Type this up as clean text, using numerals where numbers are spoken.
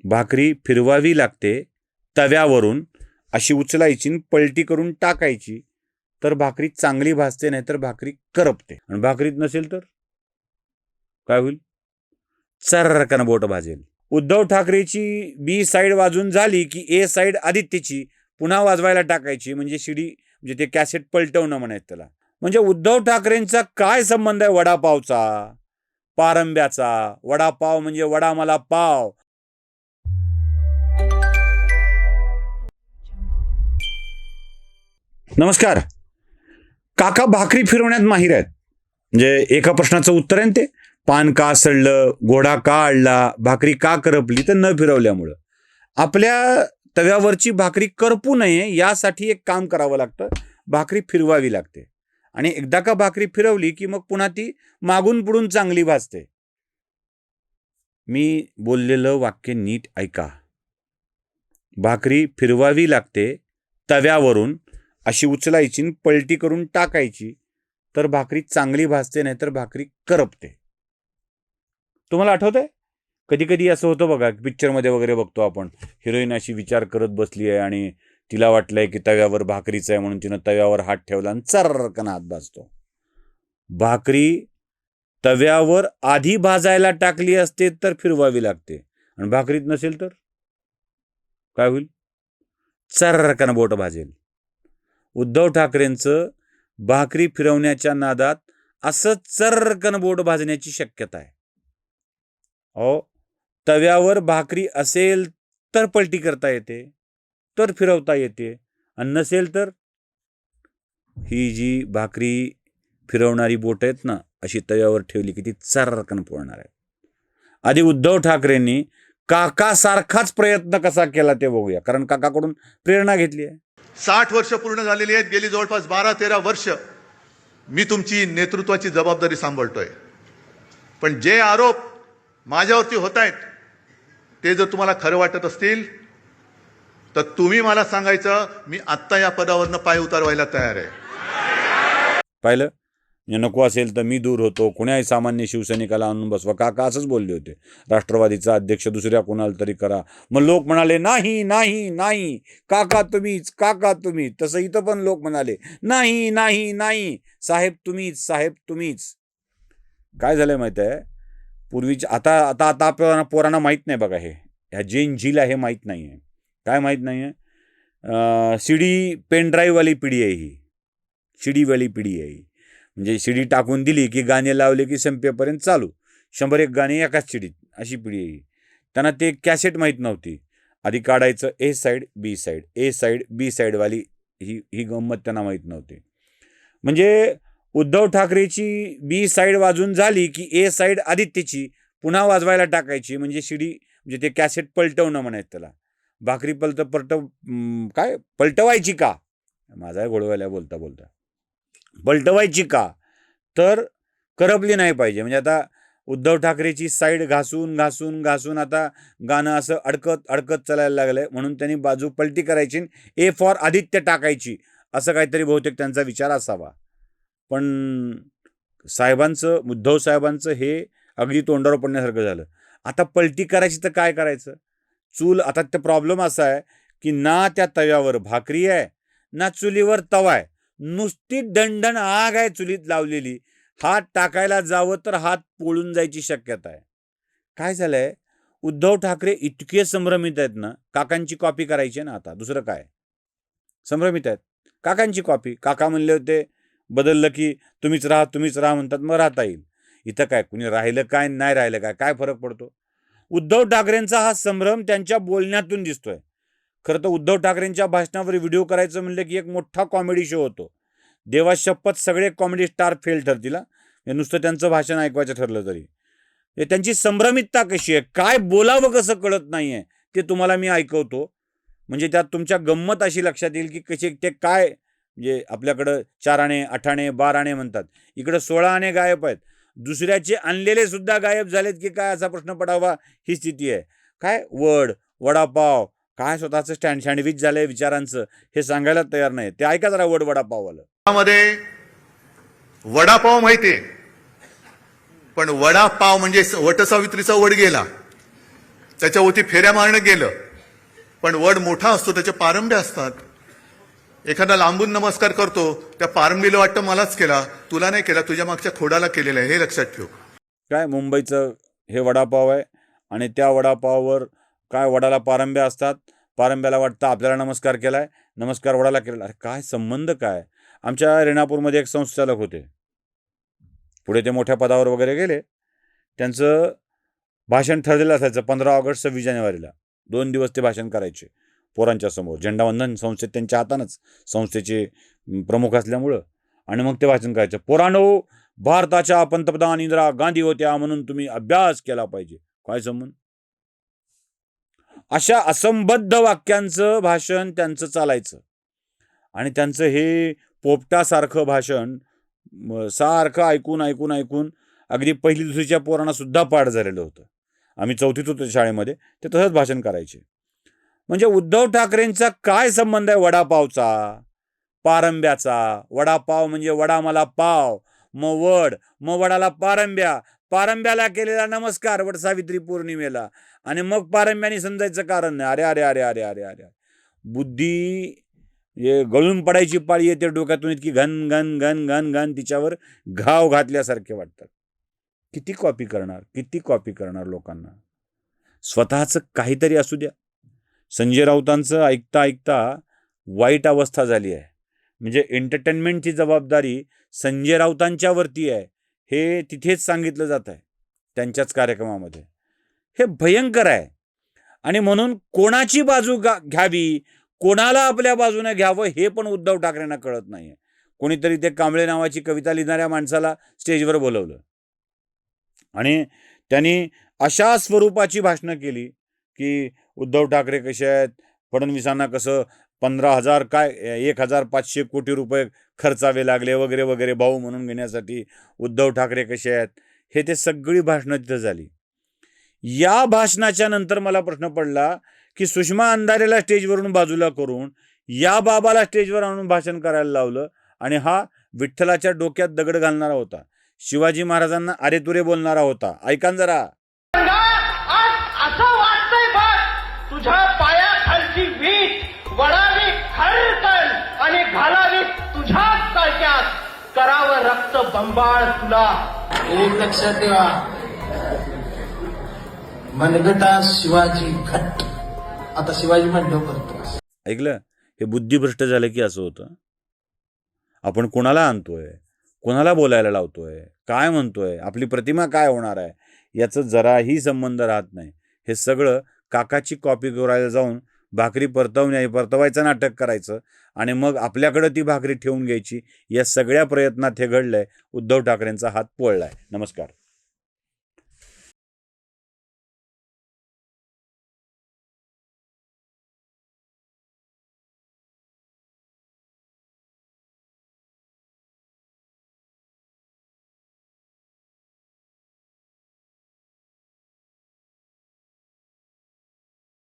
भाकरी फिरवावी लागते तव्यावरून, अशी उचलायची पलटी करून टाकायची, तर भाकरी चांगली भाजते, नाही तर भाकरी करपते. आणि भाकरीत नसेल तर काय होईल? चर्रकन बोट भाजेल. उद्धव ठाकरेची बी साईड वाजून झाली की ए साईड आदित्यची पुन्हा वाजवायला टाकायची, म्हणजे शिडी, म्हणजे ते कॅसेट पलटवणं म्हणायचं त्याला. म्हणजे उद्धव ठाकरेंचा काय संबंध आहे वडापावचा, पारंब्याचा? वडापाव म्हणजे वडा मला पाव. नमस्कार. काका भाकरी फिरवण्यात माहीर आहेत. म्हणजे एका प्रश्नाचं उत्तर आहे ते, पान का सडलं, घोडा का अडला, भाकरी का करपली, तर न फिरवल्यामुळं. आपल्या तव्यावरची भाकरी करपू नये यासाठी एक काम करावं लागतं, भाकरी फिरवावी लागते. आणि एकदा का भाकरी फिरवली की मग पुन्हा ती मागून पुढून चांगली भाजते. मी बोललेलं वाक्य नीट ऐका. भाकरी फिरवावी लागते तव्यावरून, अशी उचलायची पलटी करून टाकायची, तर भाकरी चांगली भाजते, नाही तर भाकरी करपते. तुम्हाला आठवतंय? कधी कधी असं होतं बघा, पिक्चरमध्ये वगैरे बघतो आपण, हिरोईन अशी विचार करत बसली आहे आणि तिला वाटलंय की तव्यावर भाकरीच आहे, म्हणून तिनं तव्यावर हात ठेवला आणि चर्रकन हात भाजतो. भाकरी तव्यावर आधी भाजायला टाकली असते तर फिरवावी लागते, आणि भाकरीत नसेल तर काय होईल? चर्रकन बोट भाजेल. उद्धव ठाकरेंचं भाकरी फिरवण्याच्या नादात असं चर्रकन बोट भाजण्याची शक्यता आहे. तव्यावर भाकरी असेल तर पलटी करता येते, तर फिरवता येते, आणि नसेल तर ही जी भाकरी फिरवणारी बोट आहेत ना, अशी तव्यावर ठेवली की ती चर्रकन पोळणार आहे. आधी उद्धव ठाकरेंनी काका सारखाच प्रयत्न कसा केला ते बघूया, कारण काकाकडून प्रेरणा घेतली आहे. 60 वर्ष पूर्ण झालेली आहेत. गेली जवळपास 12-13 वर्ष मी तुमची नेतृत्वाची जबाबदारी सांभाळतोय. पण जे आरोप माझ्यावरती होत आहेत ते जर तुम्हाला खरं वाटत असतील तर तुम्ही मला सांगायचं, मी आत्ता या पदावरनं पाय उतारवायला तयार आहे. पाहिलं? नको असेल तर मी दूर होतो, कुणाही सामान्य शिवसैनिकाला आणून बसवा. काका असंच बोलले होते, राष्ट्रवादीचा अध्यक्ष दुसऱ्या कोणाला तरी करा. मग लोक म्हणाले नाही नाही नाही, काका तुम्हीच, काका तुम्हीच. तसं इथं पण लोक म्हणाले नाही नाही नाही, साहेब तुम्हीच, साहेब तुम्हीच. काय झालंय माहिती आहे? पूर्वीच्या आता आता आता आपल्या पोरांना माहीत नाही बघा, हे ह्या जेन झीला हे माहीत नाही आहे. काय माहीत नाही आहे? सीडी पेनड्राईव्हवाली पिढी आहे ही, शिडीवाली पिढी आहे ही. म्हणजे शिडी टाकून दिली की गाणे लावले की संपेपर्यंत चालू, 100-1 गाणे एकाच शिडीत, अशी पिढी आहे. त्यांना ते कॅसेट माहीत नव्हती. आधी काढायचं A side B side, A side बी साईडवाली ही गंमत त्यांना माहीत नव्हती. म्हणजे उद्धव ठाकरेची बी साईड वाजून झाली की ए साईड आदित्यची पुन्हा वाजवायला टाकायची, म्हणजे शिडी, म्हणजे ते कॅसेट पलटवणं म्हणायचं त्याला. भाकरी पलटवायची का? माझा घोडवायला बोलता बोलता पलटवायची का? तर करपली नाही पाहिजे. म्हणजे आता उद्धव ठाकरेची साईड घासून घासून घासून आता गाणं असं अडकत अडकत चालायला लागलंय, म्हणून त्यांनी बाजू पलटी करायची, ए फॉर आदित्य टाकायची, असं काहीतरी बहुतेक त्यांचा विचार असावा. पण उद्धव साहेबांचं हे अगदी तोंडावर पडण्यासारखं झालं. आता पलटी करायची तर काय करायचं? चूल, आता ते प्रॉब्लेम असा आहे की ना त्या तव्यावर भाकरी आहे, ना चुलीवर तवा आहे, नुसती दणदण आग आहे चुलीत लावलेली. हात टाकायला जावं तर हात पोळून जायची शक्यता आहे. काय झालंय? उद्धव ठाकरे इतके संभ्रमित आहेत ना, काकांची कॉपी करायची ना, आता दुसरं काय, संभ्रमित आहेत. काकांची कॉपी. काका म्हणले होते बदललं की तुम्हीच राहा म्हणतात, मग राहता येईल. इथं काय, कुणी राहिलं काय नाही राहिलं काय, काय फरक पडतो? उद्धव ठाकरेंचा हा संभ्रम त्यांच्या बोलण्यातून दिसतोय. खरं तर उद्धव ठाकरेंच्या भाषणावर व्हिडिओ करायचं म्हणलं की एक मोठा कॉमेडी शो होतो. देवा शपथ सगळे कॉमेडी स्टार फेल ठरतील. नुसतं त्यांचं भाषण ऐकवायचं ठरलं तरी. त्यांची संभ्रमितता कशी आहे, काय बोलावं कसं कळत नाहीये, ते तुम्हाला मी ऐकवतो. म्हणजे त्यात तुमच्या गंमत अशी लक्षात येईल की कसे ते काय. म्हणजे आपल्याकडं 4 आणे 8 आणे 12 आणे म्हणतात, इकडं 16 आणे गायब आहेत, दुसऱ्याचे आणलेले सुद्धा गायब झालेत की काय, असा प्रश्न पडावा ही स्थिती आहे. काय वडापाव, काय स्वतःचं सँडविच झालंय विचारांचं, हे सांगायला तयार नाही. ते ऐका जरा वडापाववालं. त्यामध्ये वडापाव माहितीये, पण वडापाव म्हणजे वटसावित्रीचा वड गेला. त्याच्यावरती फेऱ्या मारणं गेलं, पण वड मोठा असतो, त्याचे पारंब्या असतात. एखादा लांबून नमस्कार करतो, त्या पारंबीला वाटतं मलाच केला, तुला नाही केला, तुझ्या मागच्या खोडाला केलेला आहे, हे लक्षात ठेव. काय मुंबईचं हे वडापाव आहे आणि त्या वडापाववर काय वडाला पारंब्या असतात, पारंब्याला वाटतं आपल्याला नमस्कार केलाय, नमस्कार वडाला केलेला. अरे काय संबंध काय? आमच्या रेणापूरमध्ये एक संस्थाचालक होते, पुढे ते मोठ्या पदावर वगैरे गेले. त्यांचं भाषण ठरलेलं असायचं 15 ऑगस्ट 26 जानेवारीला 2 दिवस ते भाषण करायचे पोरांच्या समोर. झेंडावंदन संस्थेत त्यांच्या हातानंच, संस्थेचे प्रमुख असल्यामुळं. आणि मग ते भाषण करायचं, पोरांनो भारताच्या पंतप्रधान इंदिरा गांधी होत्या म्हणून तुम्ही अभ्यास केला पाहिजे. काय संबंध? अशा असंबद्ध वाक्यांचं भाषण त्यांचं चालायचं आणि त्यांचं हे पोपटासारखं भाषण सारखं ऐकून ऐकून ऐकून अगदी पहिली दुसरीच्या पोरांना सुद्धा पाठ झालेलं होतं. आम्ही 4थीत होतो शाळेमध्ये, ते तसंच भाषण करायचे. म्हणजे उद्धव ठाकरेंचा काय संबंध आहे वडापावचा, पारंब्याचा? वडापाव म्हणजे वडा मला पाव, मग वड, मग वडाला पारंब्या, पारंब्याला केलेला नमस्कार वट सावित्री पौर्णिमेला, आणि मग पारंब्याने समजायचं कारण नाही. अरे अरे अरे अरे अरे अरे बुद्धी हे गळून पडायची पाळी येते डोक्यातून, इतकी घन घन घन घन घन तिच्यावर घाव घातल्यासारखे वाटतात. किती कॉपी करणार, किती कॉपी करणार लोकांना? स्वतःचं काहीतरी असू द्या. संजय राऊतांचं ऐकता ऐकता वाईट अवस्था झाली आहे. म्हणजे एंटरटेनमेंटची जबाबदारी संजय राऊतांच्यावरती आहे, हे तिथेच सांगितलं जात आहे त्यांच्याच कार्यक्रमामध्ये. हे भयंकर आहे. आणि म्हणून कोणाची बाजू घ्यावी, कोणाला आपल्या बाजूने घ्यावं, हे पण उद्धव ठाकरेंना कळत नाही आहे. कोणीतरी ते कांबळे नावाची कविता लिहिणाऱ्या माणसाला स्टेजवर बोलवलं आणि त्यांनी अशा स्वरूपाची भाषणं केली की उद्धव ठाकरे कसे आहेत, फडणवीसांना कसं 15,000 काय 1,500 कोटी रुपये खर्चावे लागले वगैरे वगैरे भाऊ म्हणून घेण्यासाठी, उद्धव ठाकरे कसे आहेत, हे ते सगळी भाषणं तिथं झाली. या भाषणाच्या नंतर मला प्रश्न पडला की सुषमा अंधारेला स्टेजवरून बाजूला करून या बाबाला स्टेजवर आणून भाषण करायला लावलं. आणि हा विठ्ठलाच्या डोक्यात दगड घालणारा होता, शिवाजी महाराजांना अरे तुरे बोलणारा होता. ऐका जरा. असं वाटतंय बघ, तुझ्या पायाखालची वीट वडावी खडकन आणि घालावी तुझ्याच तळक्यात, करावं रक्त बंबाळ तुला. एक लक्षात ठेवा, मनगटा शिवाजी घट. आता शिवाजी म्हणतो करतो. ऐकलं? हे बुद्धिभ्रष्ट झालं की असं होतं. आपण कोणाला आणतोय, कोणाला बोलायला लावतोय, काय म्हणतोय, आपली प्रतिमा काय होणार आहे, याचं जराही संबंध राहत नाही. हे सगळं काकाची कॉपी करायला जाऊन भाकरी परतवायचं नाटक करायचं आणि मग आपल्याकडं ती भाकरी ठेवून घ्यायची. या सगळ्या प्रयत्नात हे घडलंय. उद्धव ठाकरेंचा हात पोळलाय. नमस्कार.